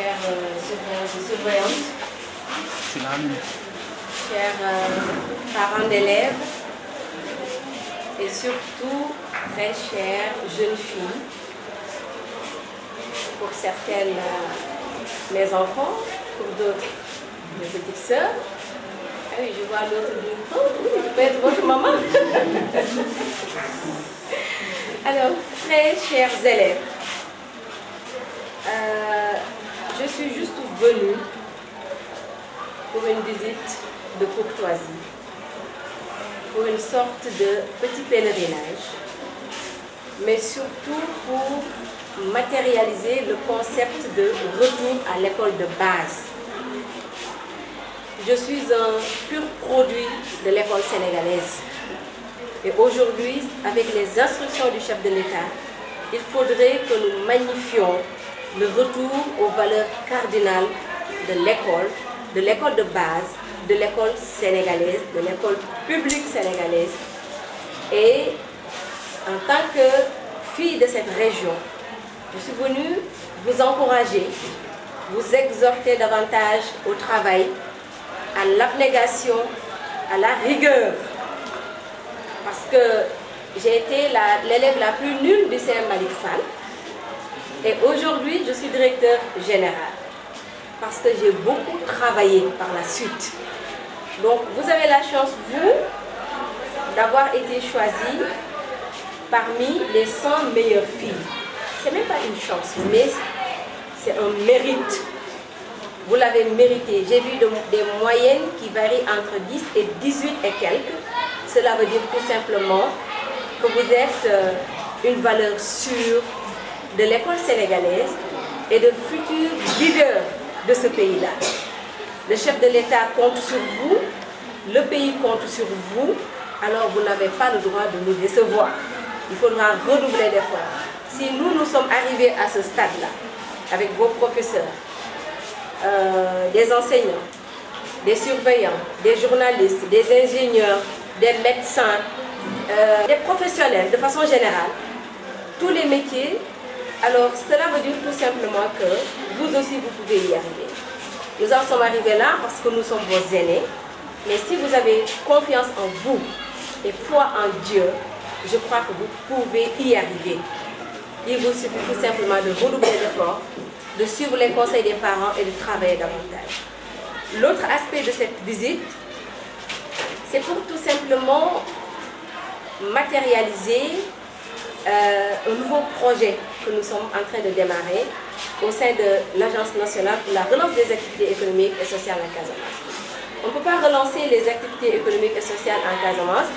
chers surveillantes, chers parents d'élèves et surtout très chères jeunes filles, pour certaines mes enfants, pour d'autres mes petites sœurs. Ah oui, je vois l'autre du oh, oui, je peux être votre maman. Alors, très chers élèves, je suis juste venue pour une visite de courtoisie, pour une sorte de petit pèlerinage, mais surtout pour matérialiser le concept de retour à l'école de base. Je suis un pur produit de l'école sénégalaise. Et aujourd'hui, avec les instructions du chef de l'État, il faudrait que nous magnifions le retour aux valeurs cardinales de l'école de base, de l'école sénégalaise, de l'école publique sénégalaise. Et en tant que fille de cette région, je suis venue vous encourager, vous exhorter davantage au travail, à l'abnégation, à la rigueur. Parce que j'ai été l'élève la plus nulle du CM Malick Fall. Et aujourd'hui, je suis directeur général. Parce que j'ai beaucoup travaillé par la suite. Donc, vous avez la chance, vous, d'avoir été choisie parmi les 100 meilleures filles. Ce n'est même pas une chance, mais c'est un mérite. Vous l'avez mérité. J'ai vu des moyennes qui varient entre 10 et 18 et quelques. Cela veut dire tout simplement que vous êtes une valeur sûre de l'école sénégalaise et de futurs leaders de ce pays-là. Le chef de l'État compte sur vous, le pays compte sur vous, alors vous n'avez pas le droit de nous décevoir. Il faudra redoubler d'efforts. Si nous sommes arrivés à ce stade-là, avec vos professeurs, des enseignants, des surveillants, des journalistes, des ingénieurs, des médecins, des professionnels de façon générale, tous les métiers, alors cela veut dire tout simplement que vous aussi vous pouvez y arriver. Nous en sommes arrivés là parce que nous sommes vos aînés, mais si vous avez confiance en vous et foi en Dieu, je crois que vous pouvez y arriver. Il vous suffit tout simplement de redoubler d'efforts, de suivre les conseils des parents et de travailler davantage. L'autre aspect de cette visite, c'est pour tout simplement matérialiser un nouveau projet que nous sommes en train de démarrer au sein de l'Agence nationale pour la relance des activités économiques et sociales en Casamance. On ne peut pas relancer les activités économiques et sociales en Casamance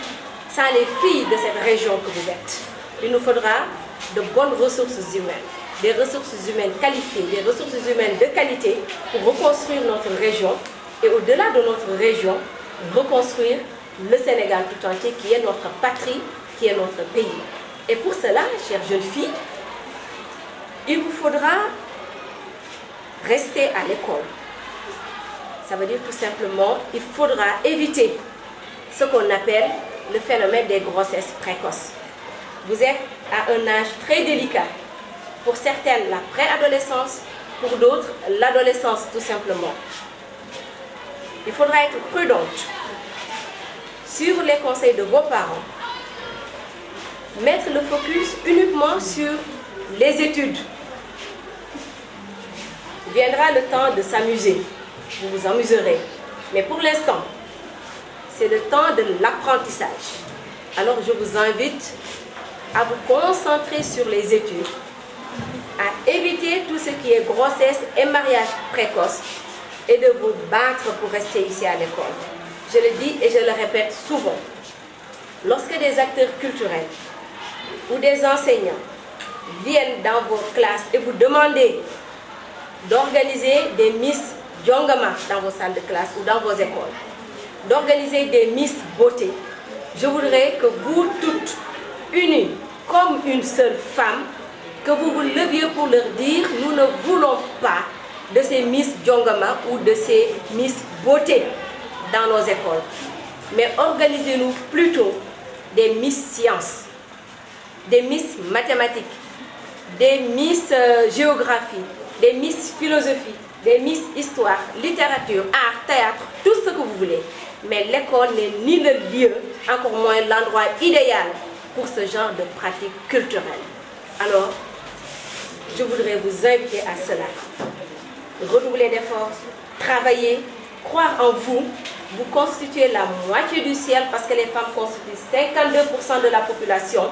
sans les filles de cette région que vous êtes. Il nous faudra de bonnes ressources humaines, des ressources humaines qualifiées, des ressources humaines de qualité pour reconstruire notre région et au-delà de notre région, reconstruire le Sénégal tout entier qui est notre patrie, qui est notre pays. Et pour cela, chères jeunes filles, il vous faudra rester à l'école. Ça veut dire tout simplement, il faudra éviter ce qu'on appelle le phénomène des grossesses précoces. Vous êtes à un âge très délicat. Pour certaines, la préadolescence, pour d'autres, l'adolescence tout simplement. Il faudra être prudente, suivre les conseils de vos parents, mettre le focus uniquement sur les études. Viendra le temps de s'amuser, vous vous amuserez. Mais pour l'instant, c'est le temps de l'apprentissage. Alors je vous invite à vous concentrer sur les études, à éviter tout ce qui est grossesse et mariage précoce et de vous battre pour rester ici à l'école. Je le dis et je le répète souvent. Lorsque des acteurs culturels ou des enseignants viennent dans vos classes et vous demandez d'organiser des Miss Djongama dans vos salles de classe ou dans vos écoles, d'organiser des Miss Beauté, je voudrais que vous toutes, unies comme une seule femme, que vous vous leviez pour leur dire nous ne voulons pas de ces Miss Djongama ou de ces Miss Beauté dans nos écoles. Mais organisez-nous plutôt des Miss Sciences, des Miss Mathématiques, des Miss Géographie, des Miss Philosophie, des Miss Histoire, littérature, art, théâtre, tout ce que vous voulez. Mais l'école n'est ni le lieu, encore moins l'endroit idéal pour ce genre de pratiques culturelles. Alors, je voudrais vous inviter à cela. Redoubler d'efforts, travailler, croire en vous. Vous constituez la moitié du ciel parce que les femmes constituent 52% de la population.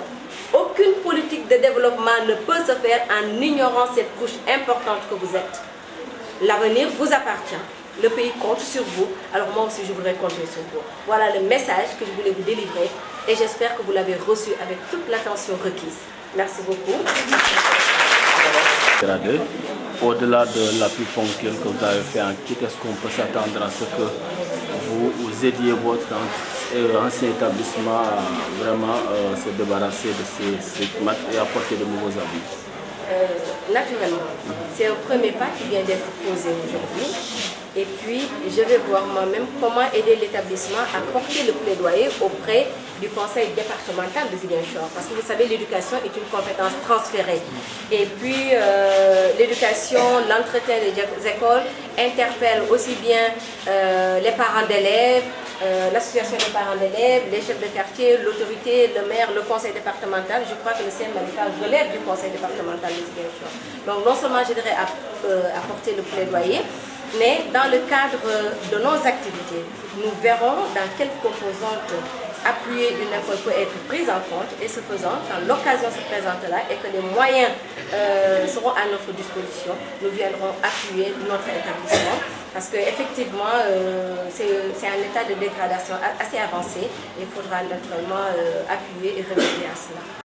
Aucune politique de développement ne peut se faire en ignorant cette couche importante que vous êtes. L'avenir vous appartient. Le pays compte sur vous. Alors moi aussi, je voudrais compter sur vous. Voilà le message que je voulais vous délivrer et j'espère que vous l'avez reçu avec toute l'attention requise. Merci beaucoup. Au-delà de l'appui ponctuel que vous avez fait en kit, est-ce qu'on peut s'attendre à ce que vous aidiez votre ancien établissement à vraiment se débarrasser de ces stigmates et apporter de nouveaux habits? Naturellement, c'est un premier pas qui vient d'être posé aujourd'hui. Et puis, je vais voir moi-même comment aider l'établissement à porter le plaidoyer auprès du conseil départemental de Ziguinchor. Parce que vous savez, l'éducation est une compétence transférée. Et puis, l'éducation, l'entretien des écoles interpelle aussi bien les parents d'élèves, l'association des parents d'élèves, les chefs de quartier, l'autorité, le maire, le conseil départemental. Je crois que le CM Malika relève du conseil départemental de Ziguinchor. Donc, non seulement j'aiderai à porter le plaidoyer, mais dans le cadre de nos activités, nous verrons dans quelles composantes appuyer une école peut être prise en compte et ce faisant, quand l'occasion se présente là et que les moyens seront à notre disposition, nous viendrons appuyer notre établissement parce qu'effectivement, c'est un état de dégradation assez avancé et il faudra naturellement appuyer et remédier à cela.